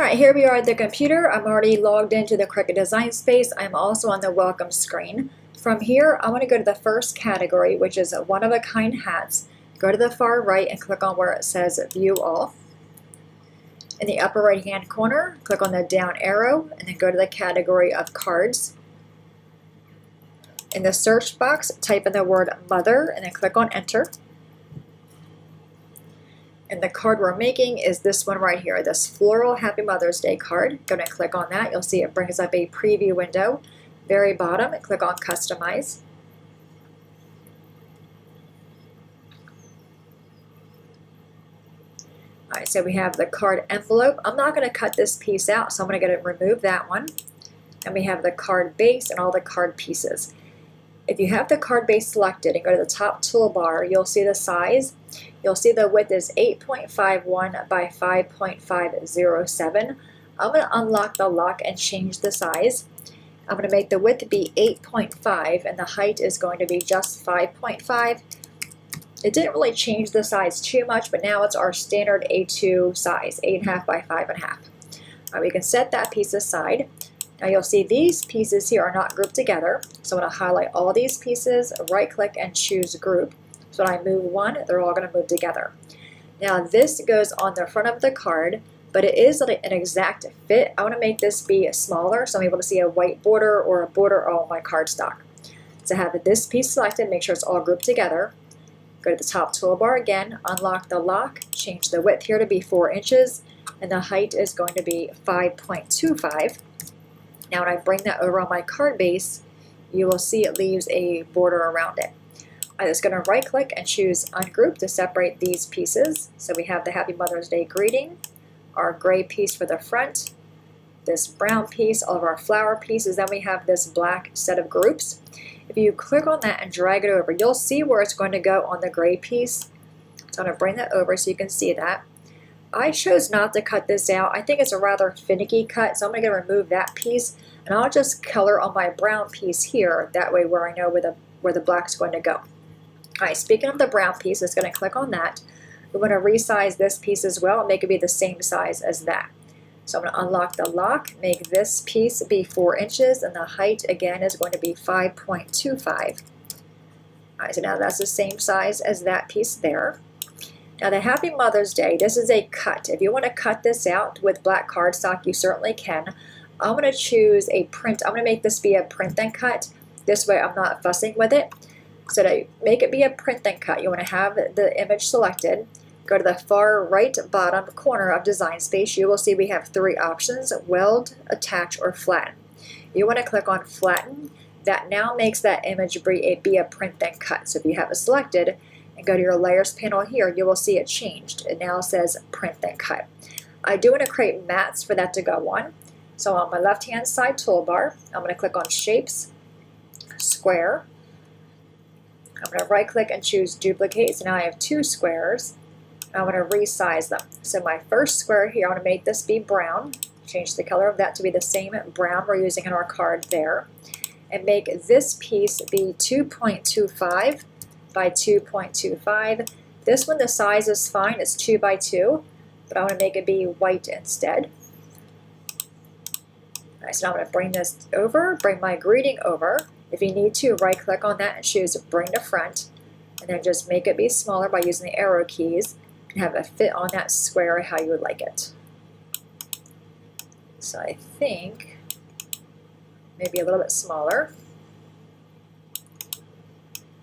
Alright, here we are at the computer. I'm already logged into the Cricut design space. I'm also on the welcome screen. From here, I want to go to the first category, which is one-of-a-kind hats. Go to the far right and click on where it says View All. In the upper right hand corner, click on the down arrow and then go to the category of cards. In the search box, type in the word Mother and then click on Enter. And the card we're making is this one right here, this floral Happy Mother's Day card. Go ahead and click on that. You'll see it brings up a preview window. Very bottom, and click on Customize. Alright, so we have the card envelope. I'm not going to cut this piece out, so I'm going to go and remove that one. And we have the card base and all the card pieces. If you have the card base selected and go to the top toolbar, you'll see the size. You'll see the width is 8.51 by 5.507. I'm going to unlock the lock and change the size. I'm going to make the width be 8.5 and the height is going to be just 5.5. It didn't really change the size too much, but now it's our standard A2 size, 8.5 by 5.5. We can set that piece aside. Now you'll see these pieces here are not grouped together, so I'm going to highlight all these pieces, right click and choose group. So when I move one, they're all going to move together. Now this goes on the front of the card, but it is an exact fit. I want to make this be smaller so I'm able to see a white border or a border on my cardstock. So have this piece selected, make sure it's all grouped together. Go to the top toolbar again, unlock the lock, change the width here to be 4 inches, and the height is going to be 5.25. Now when I bring that over on my card base, you will see it leaves a border around it. I'm just going to right click and choose Ungroup to separate these pieces. So we have the Happy Mother's Day greeting, our gray piece for the front, this brown piece, all of our flower pieces, then we have this black set of groups. If you click on that and drag it over, you'll see where it's going to go on the gray piece. So I'm going to bring that over so you can see that. I chose not to cut this out. I think it's a rather finicky cut, so I'm going to remove that piece and I'll just color on my brown piece here, that way where I know where the black's going to go. Alright, speaking of the brown piece, I'm just going to click on that. We want to resize this piece as well and make it be the same size as that. So I'm going to unlock the lock, make this piece be 4 inches, and the height again is going to be 5.25. Alright, so now that's the same size as that piece there. Now the Happy Mother's Day, this is a cut. If you want to cut this out with black cardstock, you certainly can. I'm going to choose a print. I'm going to make this be a print and cut. This way I'm not fussing with it. So to make it be a print and cut, you want to have the image selected. Go to the far right bottom corner of Design Space. You will see we have 3 options: Weld, Attach, or Flatten. You want to click on Flatten. That now makes that image be a print and cut. So if you have it selected, and go to your layers panel here, you will see it changed. It now says print and cut. I do want to create mats for that to go on. So on my left hand side toolbar, I'm going to click on Shapes, Square. I'm going to right click and choose Duplicate. So now I have 2 squares. I want to resize them. So my first square here, I want to make this be brown. Change the color of that to be the same brown we're using in our card there. And make this piece be 2.25 by 2.25. This one, the size is fine, it's 2 by 2, but I want to make it be white instead. Alright, so now I'm going to bring this over, bring my greeting over. If you need to, right click on that and choose Bring to Front, and then just make it be smaller by using the arrow keys and have it fit on that square how you would like it. So I think maybe a little bit smaller.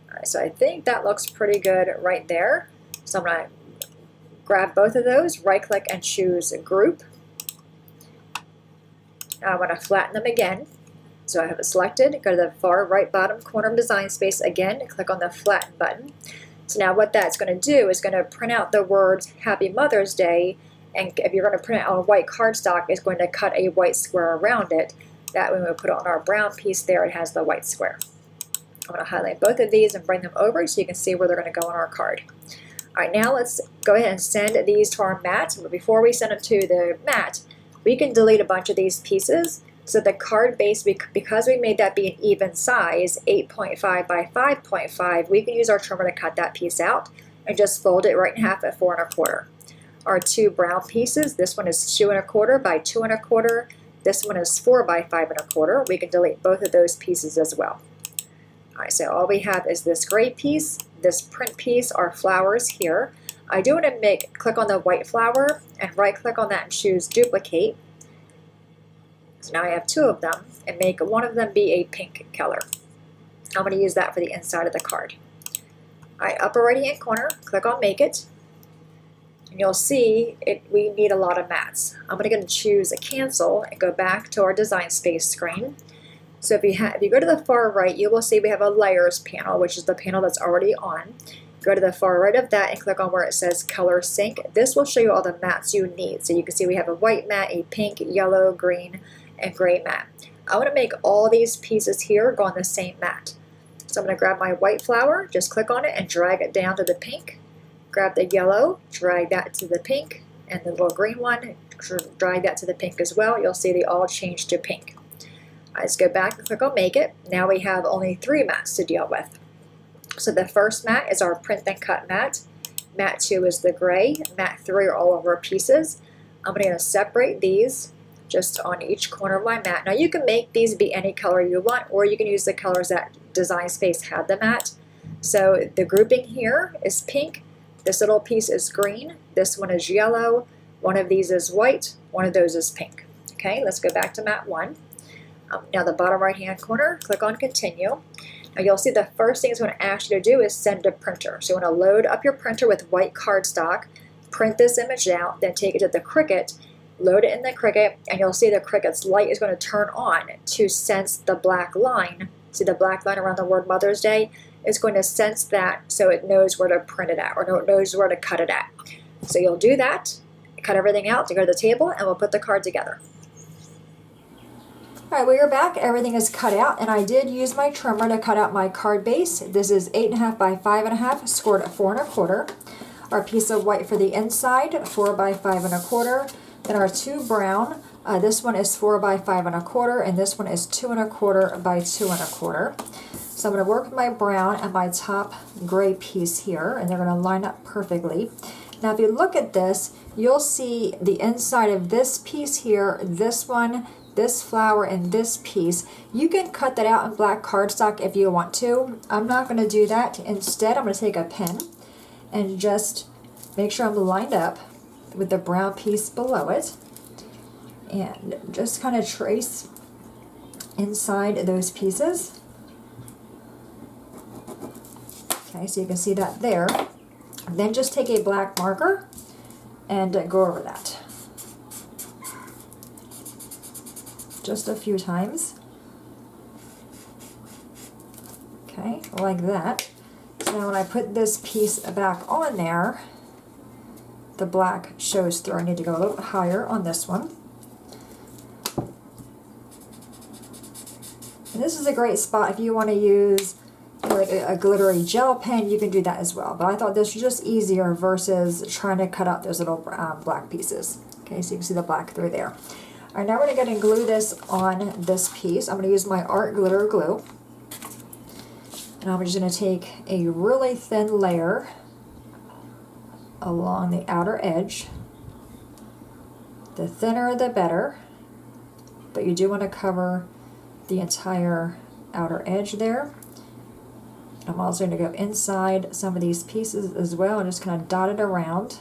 Alright, so I think that looks pretty good right there. So I'm going to grab both of those, right click and choose Group. Now I want to flatten them again. So I have it selected, go to the far right bottom corner of Design Space again, click on the Flatten button. So now what that's going to do is going to print out the words Happy Mother's Day, and if you're going to print it on white cardstock, it's going to cut a white square around it. That way when we put it on our brown piece there, it has the white square. I'm going to highlight both of these and bring them over so you can see where they're going to go on our card. Alright, now let's go ahead and send these to our mat. But before we send them to the mat, we can delete a bunch of these pieces. So the card base, because we made that be an even size, 8.5 by 5.5, we can use our trimmer to cut that piece out and just fold it right in half at 4 1/4. our two brown pieces. This one is 2 1/4 by 2 1/4. This one is 4 by 5 1/4. We can delete both of those pieces as well. All right, so all we have is this gray piece, this print piece, our flowers here. I do want to click on the white flower and right click on that and choose duplicate. So now I have 2 of them and make one of them be a pink color. I'm going to use that for the inside of the card. All right, upper right hand corner, click on make it. And you'll see we need a lot of mats. I'm going to choose a cancel and go back to our design space screen. So if you go to the far right, you will see we have a layers panel, which is the panel that's already on. Go to the far right of that and click on where it says color sync. This will show you all the mats you need. So you can see we have a white mat, a pink, yellow, green, and gray mat. I want to make all these pieces here go on the same mat. So I'm going to grab my white flower, just click on it and drag it down to the pink. Grab the yellow, drag that to the pink, and the little green one, drag that to the pink as well. You'll see they all change to pink. Let's go back and click on make it. Now we have only 3 mats to deal with. So the first mat is our print and cut mat. Mat 2 is the gray. Mat 3 are all of our pieces. I'm going to separate these just on each corner of my mat. Now you can make these be any color you want, or you can use the colors that Design Space had them at. So the grouping here is pink. This little piece is green. This one is yellow. One of these is white. One of those is pink. Okay, let's go back to mat 1. Now the bottom right hand corner, click on continue. Now you'll see the first thing it's going to ask you to do is send to printer. So you want to load up your printer with white cardstock, print this image out, then take it to the Cricut, load it in the Cricut, and you'll see the Cricut's light is going to turn on to sense the black line. See the black line around the word Mother's Day? It's going to sense that so it knows where to print it at, or it knows where to cut it at. So you'll do that, cut everything out to go to the table, and we'll put the card together. All right, we are back. Everything is cut out, and I did use my trimmer to cut out my card base. This is 8.5 by 5.5, scored at 4 1/4. Our piece of white for the inside, 4 by 5 1/4. Then our 2 brown. This one is 4 by 5 1/4, and this one is 2 1/4 by 2 1/4. So I'm going to work with my brown and my top gray piece here, and they're going to line up perfectly. Now if you look at this, you'll see the inside of this piece here, this one, this flower, and this piece. You can cut that out in black cardstock if you want to. I'm not going to do that. Instead, I'm going to take a pen and just make sure I'm lined up with the brown piece below it, and just kind of trace inside those pieces. Okay, so you can see that there. Then just take a black marker and go over that. Just a few times. Okay, like that. So now when I put this piece back on there, the black shows through. I need to go a little bit higher on this one. And this is a great spot if you want to use like a glittery gel pen, you can do that as well. But I thought this was just easier versus trying to cut out those little black pieces. Okay, so you can see the black through there. All right, now we're going to go ahead and glue this on this piece. I'm going to use my art glitter glue. And I'm just going to take a really thin layer along the outer edge. The thinner the better, but you do want to cover the entire outer edge there. I'm also going to go inside some of these pieces as well and just kind of dot it around.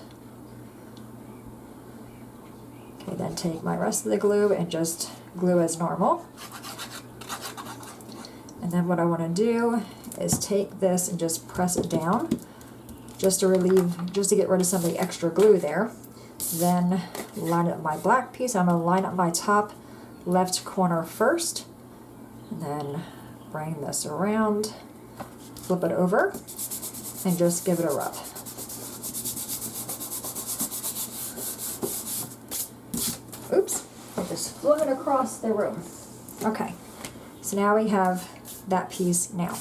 Okay, then take my rest of the glue and just glue as normal. And then what I want to do is take this and just press it down just to get rid of some of the extra glue there. Then line up my black piece. I'm going to line up my top left corner first, and then bring this around, flip it over, and just give it a rub. Oops, I just flung it across the room. Okay, so now we have that piece now.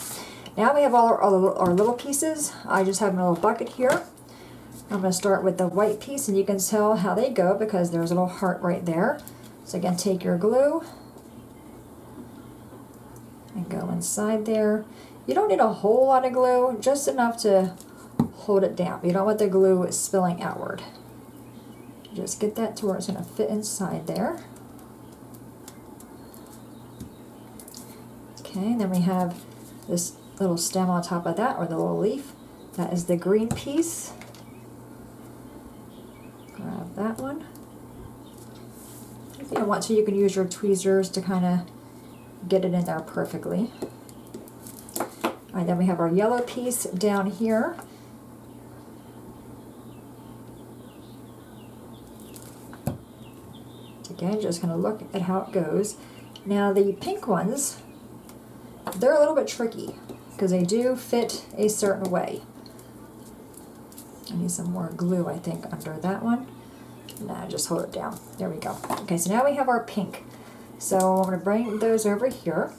Now we have all our little pieces. I just have a little bucket here. I'm going to start with the white piece, and you can tell how they go because there's a little heart right there. So again, take your glue and go inside there. You don't need a whole lot of glue, just enough to hold it down. You don't want the glue spilling outward. Just get that to where it's going to fit inside there. Okay, and then we have this little stem on top of that, or the little leaf. That is the green piece. Grab that one. If you don't want to, you can use your tweezers to kind of get it in there perfectly. All right, then we have our yellow piece down here. Again, just going to look at how it goes. Now the pink ones, they're a little bit tricky because they do fit a certain way. I need some more glue, I think, under that one. Nah, just hold it down. There we go. Okay, so now we have our pink. So I'm going to bring those over here.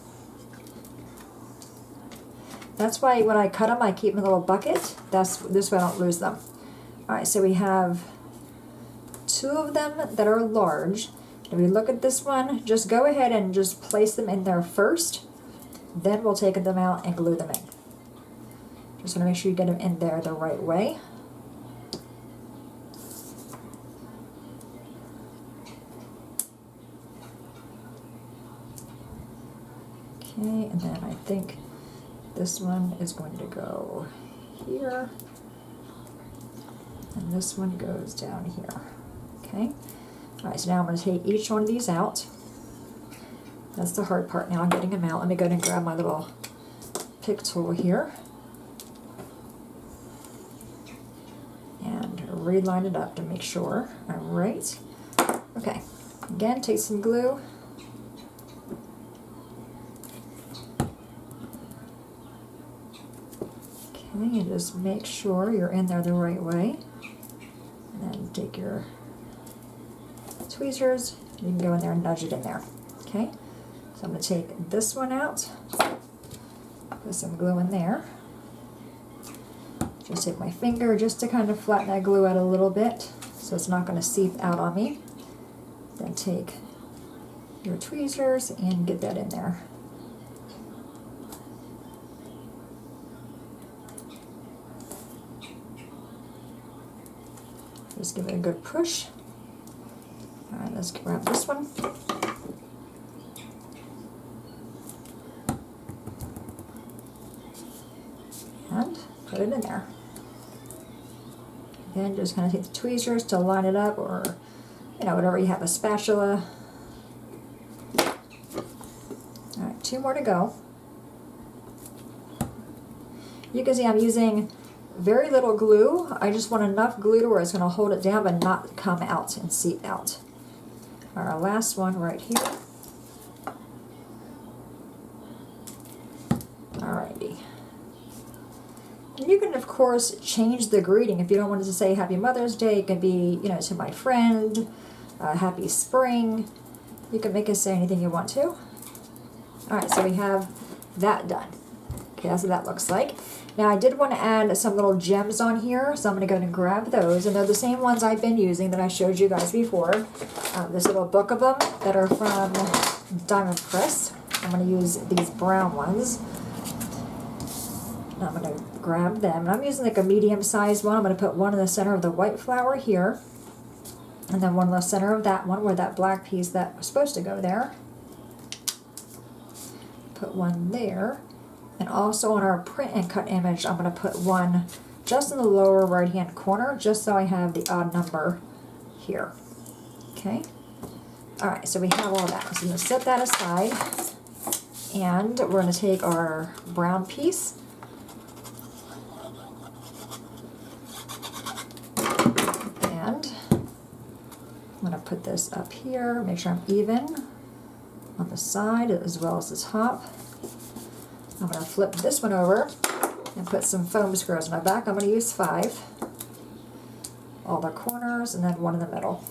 That's why when I cut them, I keep them in a little bucket. This way I don't lose them. All right, so we have 2 of them that are large. If we look at this one, just go ahead and just place them in there first. Then we'll take them out and glue them in. Just want to make sure you get them in there the right way. Okay, and then I think this one is going to go here. And this one goes down here. Okay. All right, so now I'm going to take each one of these out. That's the hard part now, getting them out. Let me go ahead and grab my little pick tool here. And reline it up to make sure I'm right. Okay, again, take some glue. Okay, and just make sure you're in there the right way. And then take your tweezers, you can go in there and nudge it in there. Okay, so I'm going to take this one out, put some glue in there. Just take my finger just to kind of flatten that glue out a little bit so it's not going to seep out on me. Then take your tweezers and get that in there. Just give it a good push. All right, let's grab this one. And put it in there. Again, just kind of take the tweezers to line it up, or, you know, whatever you have, a spatula. All right, 2 more to go. You can see I'm using very little glue. I just want enough glue to where it's going to hold it down but not come out and seep out. Our last one right here. Alrighty. And you can, of course, change the greeting. If you don't want it to say Happy Mother's Day, it can be, you know, to my friend, Happy Spring. You can make it say anything you want to. Alright, so we have that done. Okay, that's what that looks like. Now I did want to add some little gems on here, so I'm going to go ahead and grab those. And they're the same ones I've been using that I showed you guys before. This little book of them that are from Diamond Press. I'm going to use these brown ones. Now I'm going to grab them. And I'm using like a medium-sized one. I'm going to put one in the center of the white flower here. And then one in the center of that one where that black piece that was supposed to go there. Put one there. And also on our print and cut image, I'm going to put one just in the lower right hand corner, just so I have the odd number here. Okay. Alright, so we have all that. So I'm going to set that aside. And we're going to take our brown piece. And I'm going to put this up here, make sure I'm even on the side as well as the top. I'm going to flip this one over and put some foam squares in my back. I'm going to use 5. All the corners and then one in the middle.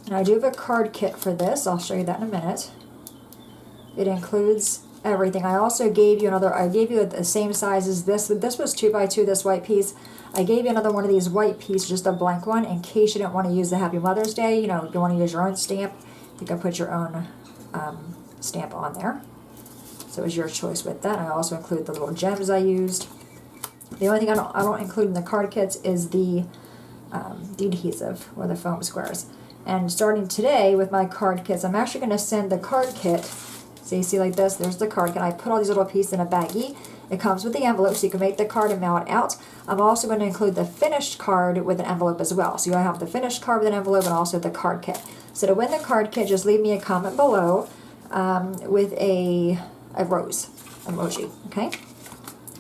And I do have a card kit for this. I'll show you that in a minute. It includes everything. I also gave you another, I gave you the same size as this. This was 2x2, this white piece. I gave you another one of these white pieces, just a blank one, in case you didn't want to use the Happy Mother's Day. You know, if you want to use your own stamp, you can put your own stamp on there. So it was your choice with that. I also include the little gems I used. The only thing I don't include in the card kits is the adhesive or the foam squares. And starting today with my card kits, I'm actually going to send the card kit. So you see like this, there's the card kit. I put all these little pieces in a baggie. It comes with the envelope so you can make the card and mail it out. I'm also going to include the finished card with an envelope as well. So you'll have the finished card with an envelope and also the card kit. So to win the card kit, just leave me a comment below with a rose emoji, okay?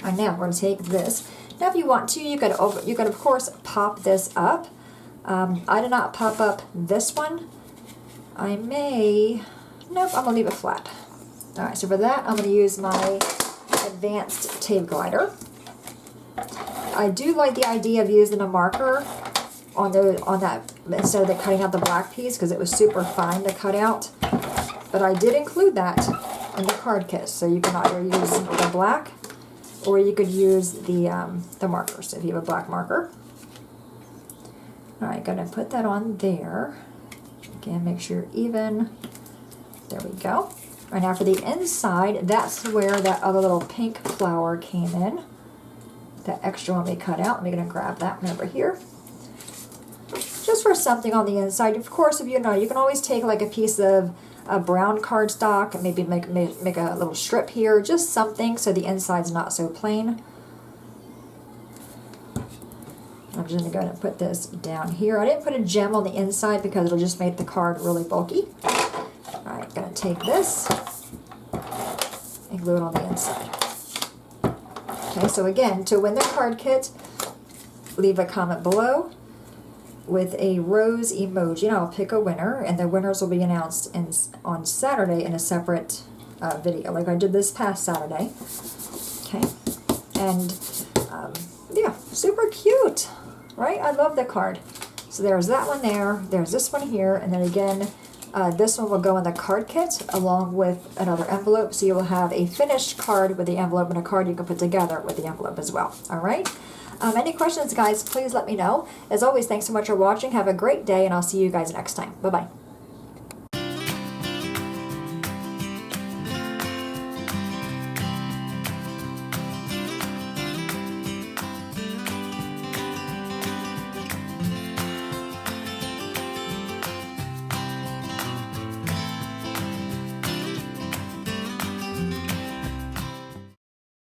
And now we're going to take this. Now if you want to, you could of course pop this up. I did not pop up this one. I may, nope, I'm going to leave it flat. Alright, so for that I'm going to use my advanced tape glider. I do like the idea of using a marker on that instead of cutting out the black piece because it was super fine to cut out. But I did include that in the card kit, so you can either use the black or you could use the markers if you have a black marker. Alright, gonna put that on there. Again, make sure you're even. There we go. Right now for the inside, that's where that other little pink flower came in. That extra one we cut out. I'm gonna grab that one over here. Just for something on the inside. Of course, if you know, you can always take like a piece of brown cardstock and maybe make a little strip here. Just something so the inside's not so plain. I'm just gonna go ahead and put this down here. I didn't put a gem on the inside because it'll just make the card really bulky. Alright, gonna take this and glue it on the inside. Okay, so again, to win the card kit, leave a comment below with a rose emoji, and I'll pick a winner, and the winners will be announced on Saturday in a separate video, like I did this past Saturday. Okay, and yeah, super cute, right? I love the card. So there's that one there, there's this one here, and then again, this one will go in the card kit along with another envelope, so you will have a finished card with the envelope and a card you can put together with the envelope as well. All right? Any questions, guys, please let me know. As always, thanks so much for watching. Have a great day, and I'll see you guys next time. Bye-bye.